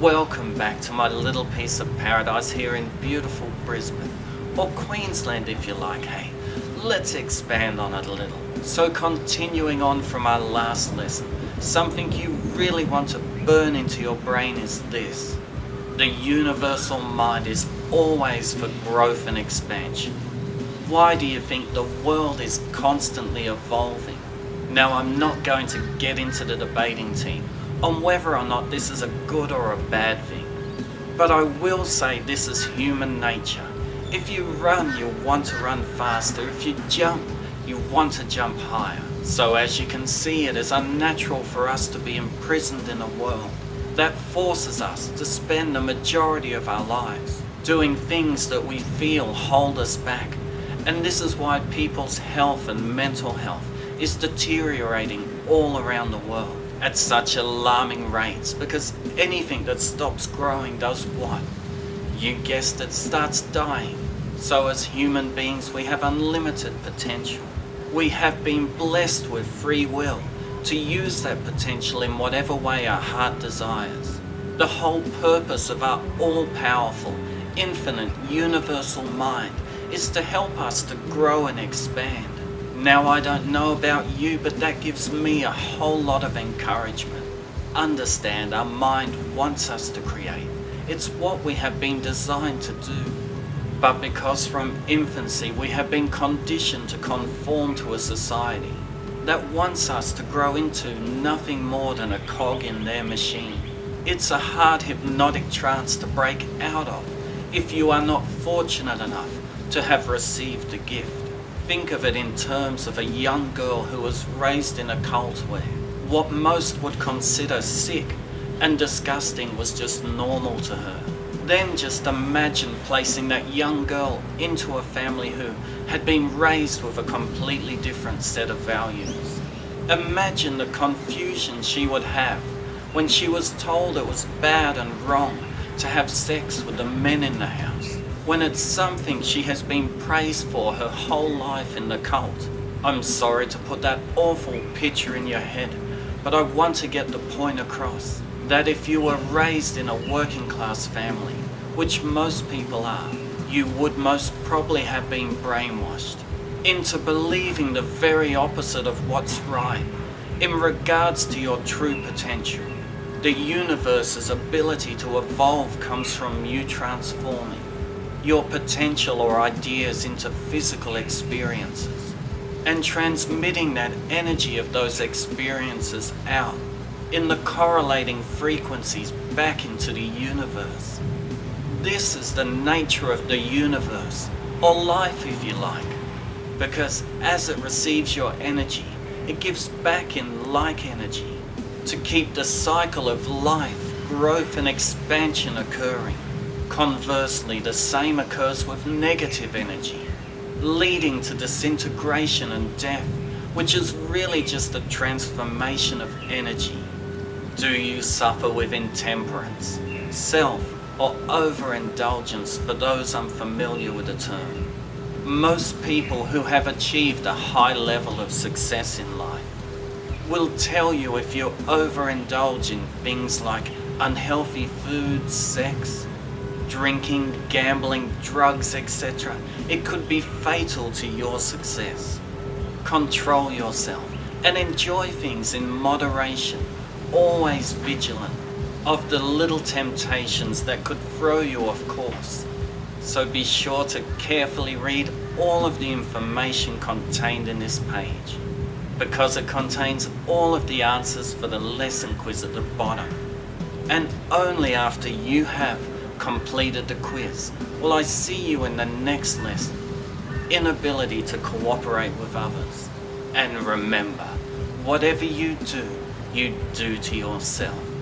Welcome back to my little piece of paradise here in beautiful Brisbane, or Queensland if you like. Hey, let's expand on it a little. So continuing on from our last lesson, something you really want to burn into your brain is this. The universal mind is always for growth and expansion. Why do you think the world is constantly evolving? Now, I'm not going to get into the debating team on whether or not this is a good or a bad thing, but I will say this is human nature. If you run, you want to run faster. If you jump, you want to jump higher. So as you can see, it is unnatural for us to be imprisoned in a world that forces us to spend the majority of our lives doing things that we feel hold us back. And this is why people's health and mental health is deteriorating all around the world at such alarming rates, because anything that stops growing does what? You guessed it, starts dying. So as human beings, we have unlimited potential. We have been blessed with free will to use that potential in whatever way our heart desires. The whole purpose of our all-powerful, infinite, universal mind is to help us to grow and expand. Now, I don't know about you, but that gives me a whole lot of encouragement. Understand, our mind wants us to create. It's what we have been designed to do. But because from infancy we have been conditioned to conform to a society that wants us to grow into nothing more than a cog in their machine, it's a hard hypnotic trance to break out of if you are not fortunate enough to have received a gift. Think of it in terms of a young girl who was raised in a cult where what most would consider sick and disgusting was just normal to her. Then just imagine placing that young girl into a family who had been raised with a completely different set of values. Imagine the confusion she would have when she was told it was bad and wrong to have sex with the men in the house, when it's something she has been praised for her whole life in the cult. I'm sorry to put that awful picture in your head, but I want to get the point across that if you were raised in a working class family, which most people are, you would most probably have been brainwashed into believing the very opposite of what's right in regards to your true potential. The universe's ability to evolve comes from you transforming your potential or ideas into physical experiences and transmitting that energy of those experiences out in the correlating frequencies back into the universe. This is the nature of the universe, or life if you like, because as it receives your energy, it gives back in like energy to keep the cycle of life, growth and expansion occurring. Conversely, the same occurs with negative energy, leading to disintegration and death, which is really just a transformation of energy. Do you suffer with intemperance, self or overindulgence for those unfamiliar with the term? Most people who have achieved a high level of success in life will tell you if you overindulge in things like unhealthy food, sex, drinking, gambling, drugs, etc., it could be fatal to your success. Control yourself and enjoy things in moderation, always vigilant of the little temptations that could throw you off course. So be sure to carefully read all of the information contained in this page, because it contains all of the answers for the lesson quiz at the bottom. And only after you have completed the quiz will I see you in the next lesson. Inability to cooperate with others. And remember, whatever you do to yourself.